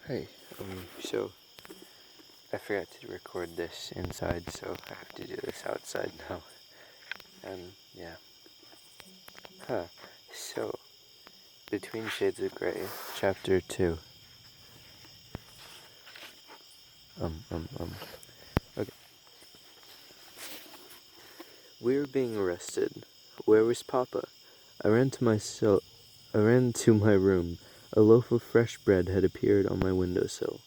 Hey, so I forgot to record this inside, so I have to do this outside now. Yeah. Huh. So, Between Shades of Grey, Chapter 2. Okay. We were being arrested. Where was Papa? I ran to my room. A loaf of fresh bread had appeared on my windowsill.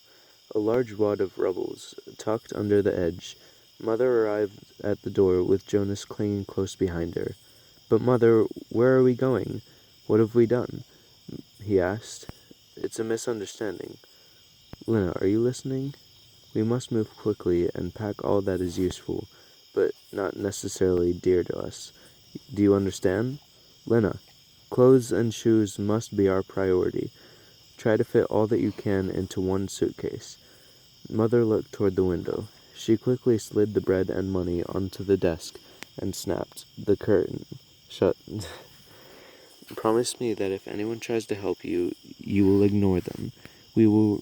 A large wad of rubles, tucked under the edge. Mother arrived at the door with Jonas clinging close behind her. "But, Mother, where are we going? What have we done?" he asked. "It's a misunderstanding." "Lena, are you listening? We must move quickly and pack all that is useful, but not necessarily dear to us. Do you understand? Lena, clothes and shoes must be our priority. Try to fit all that you can into one suitcase." Mother looked toward the window. She quickly slid the bread and money onto the desk and snapped the curtain shut. "Promise me that if anyone tries to help you, you will ignore them. We will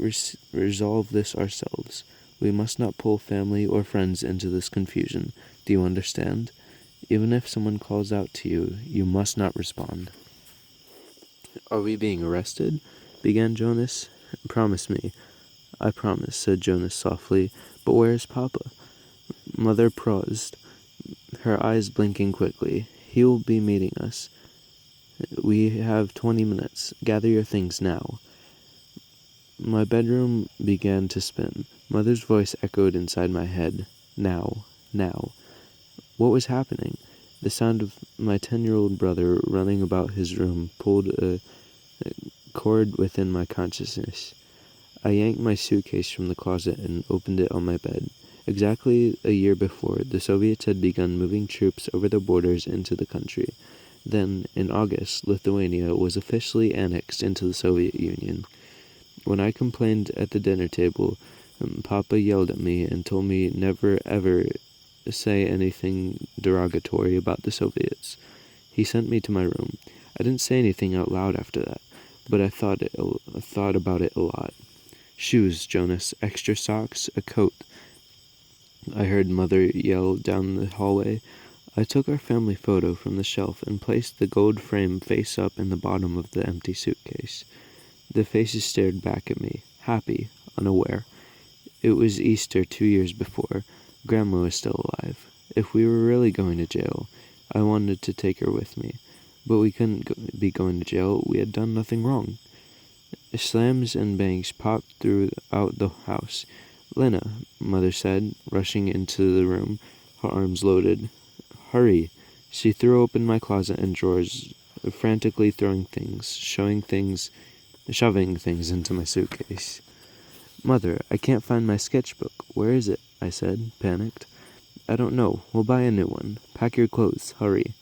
resolve this ourselves. We must not pull family or friends into this confusion. Do you understand? Even if someone calls out to you, you must not respond." "Are we being arrested?" began Jonas. "Promise me." "I promise," said Jonas softly. "But where is Papa?" Mother paused, her eyes blinking quickly. "He will be meeting us. We have 20 minutes. Gather your things now." My bedroom began to spin. Mother's voice echoed inside my head. Now. Now. What was happening? The sound of my 10-year-old brother running about his room pulled a chord within my consciousness. I yanked my suitcase from the closet and opened it on my bed. Exactly a year before, the Soviets had begun moving troops over the borders into the country. Then, in August, Lithuania was officially annexed into the Soviet Union. When I complained at the dinner table, Papa yelled at me and told me never ever say anything derogatory about the Soviets. He sent me to my room. I didn't say anything out loud after that, but I thought about it a lot. "Shoes, Jonas, extra socks, a coat," I heard Mother yell down the hallway. I took our family photo from the shelf and placed the gold frame face up in the bottom of the empty suitcase. The faces stared back at me, happy, unaware. It was Easter 2 years before. Grandma was still alive. If we were really going to jail, I wanted to take her with me. But we couldn't be going to jail. We had done nothing wrong. Slams and bangs popped throughout the house. "Lena," Mother said, rushing into the room, her arms loaded. "Hurry." She threw open my closet and drawers, frantically shoving things into my suitcase. "Mother, I can't find my sketchbook. Where is it?" I said, panicked. "I don't know. We'll buy a new one. Pack your clothes. Hurry."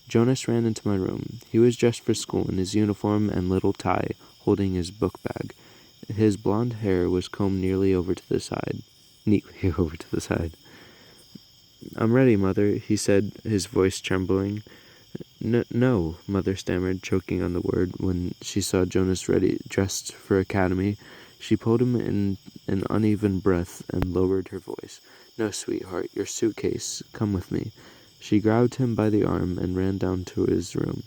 Jonas ran into my room. He was dressed for school in his uniform and little tie, holding his book bag. His blonde hair was combed neatly over to the side. "I'm ready, Mother," he said, his voice trembling. No, Mother stammered, choking on the word. When she saw Jonas dressed for academy, she pulled him in an uneven breath and lowered her voice. "No, sweetheart, your suitcase. Come with me." She grabbed him by the arm and ran down to his room.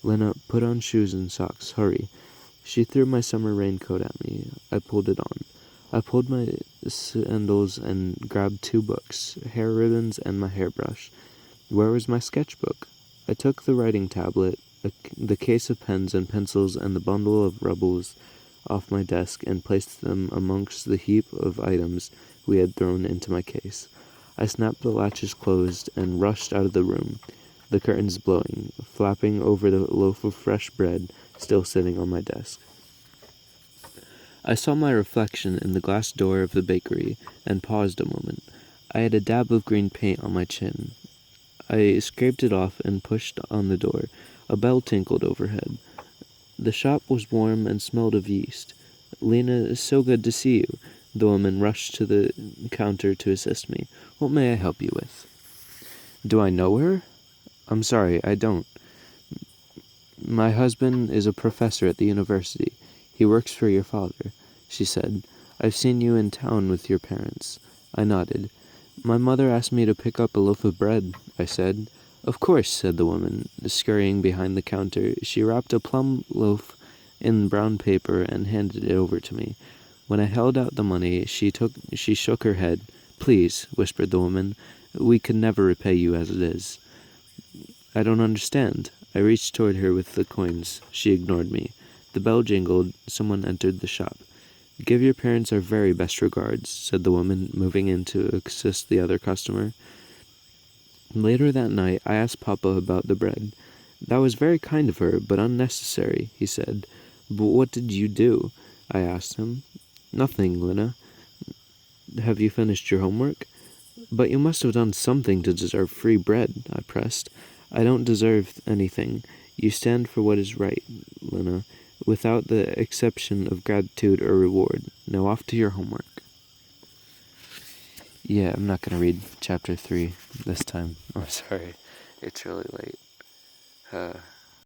"Lena, put on shoes and socks. Hurry." She threw my summer raincoat at me. I pulled it on. I pulled my sandals and grabbed 2 books, hair ribbons, and my hairbrush. Where was my sketchbook? I took the writing tablet, the case of pens and pencils, and the bundle of rubles off my desk and placed them amongst the heap of items we had thrown into my case. I snapped the latches closed and rushed out of the room, the curtains blowing, flapping over the loaf of fresh bread still sitting on my desk. I saw my reflection in the glass door of the bakery and paused a moment. I had a dab of green paint on my chin. I scraped it off and pushed on the door. A bell tinkled overhead. The shop was warm and smelled of yeast. "Lena, so good to see you." The woman rushed to the counter to assist me. "What may I help you with?" "Do I know her?" "I'm sorry, I don't. My husband is a professor at the university. He works for your father." she said. "I've seen you in town with your parents." I nodded. "My mother asked me to pick up a loaf of bread," I said. "Of course," said the woman, scurrying behind the counter. She wrapped a plum loaf in brown paper and handed it over to me. When I held out the money, she shook her head. "Please," whispered the woman, "we could never repay you as it is." "I don't understand." I reached toward her with the coins. She ignored me. The bell jingled. Someone entered the shop. "Give your parents our very best regards," said the woman, moving in to assist the other customer. Later that night, I asked Papa about the bread. "That was very kind of her, but unnecessary," he said. "But what did you do?" I asked him. "Nothing, Lena." "Have you finished your homework?" "But you must have done something to deserve free bread," I pressed. "I don't deserve anything. You stand for what is right, Lena, without the exception of gratitude or reward. Now off to your homework." Yeah, I'm not going to read chapter 3 this time. I'm sorry. It's really late.